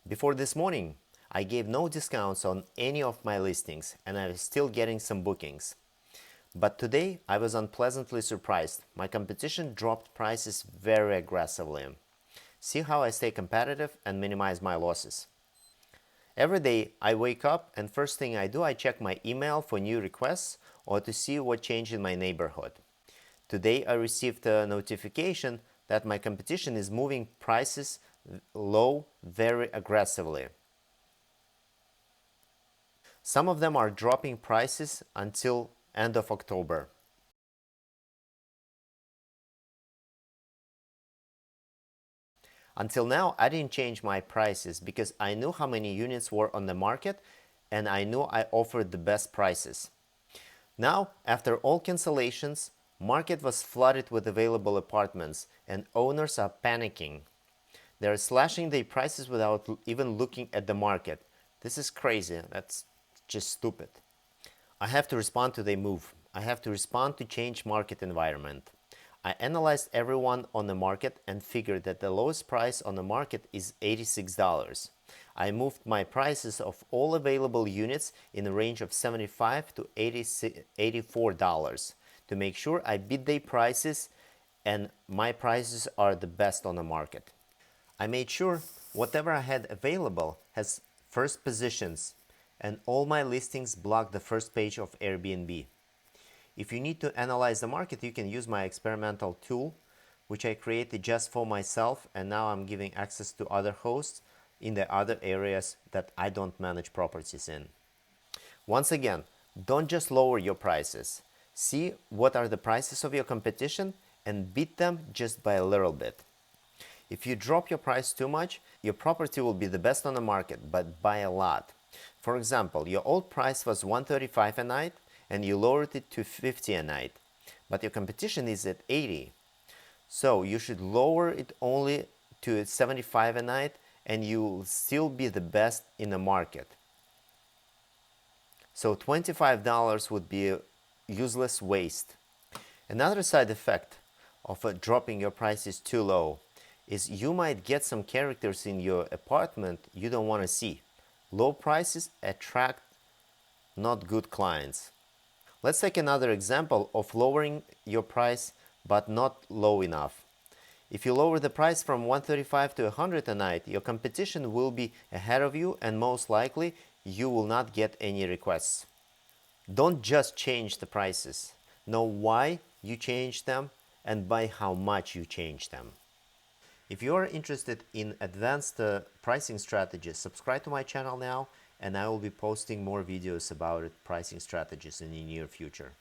Before this morning, I gave no discounts on any of my listings and I was still getting some bookings. But today I was unpleasantly surprised. My competition dropped prices very aggressively. See how I stay competitive and minimize my losses. Every day I wake up and first thing I do, I check my email for new requests or to see what changed in my neighborhood. Today I received a notification that my competition is moving prices low very aggressively. Some of them are dropping prices until end of October. Until now, I didn't change my prices because I knew how many units were on the market and I knew I offered the best prices. Now, after all cancellations, market was flooded with available apartments and owners are panicking. They're slashing their prices without even looking at the market. This is crazy. That's just stupid. I have to respond to their move. I have to respond to change market environment. I analyzed everyone on the market and figured that the lowest price on the market is $86. I moved my prices of all available units in the range of $75 to $84 to make sure I beat their prices and my prices are the best on the market. I made sure whatever I had available has first positions and all my listings block the first page of Airbnb. If you need to analyze the market, you can use my experimental tool, which I created just for myself, and now I'm giving access to other hosts in the other areas that I don't manage properties in. Once again, don't just lower your prices. See what are the prices of your competition and beat them just by a little bit. If you drop your price too much, your property will be the best on the market, but by a lot. For example, your old price was $135 a night and you lowered it to $50 a night, but your competition is at $80. So you should lower it only to $75 a night and you will still be the best in the market. So $25 would be a useless waste. Another side effect of dropping your prices too low is you might get some characters in your apartment you don't want to see. Low prices attract not good clients. Let's take another example of lowering your price but not low enough. If you lower the price from $135 to $100 a night, your competition will be ahead of you and most likely you will not get any requests. Don't just change the prices. Know why you changed them and by how much you changed them. If you are interested in advanced pricing strategies, subscribe to my channel now and I will be posting more videos about pricing strategies in the near future.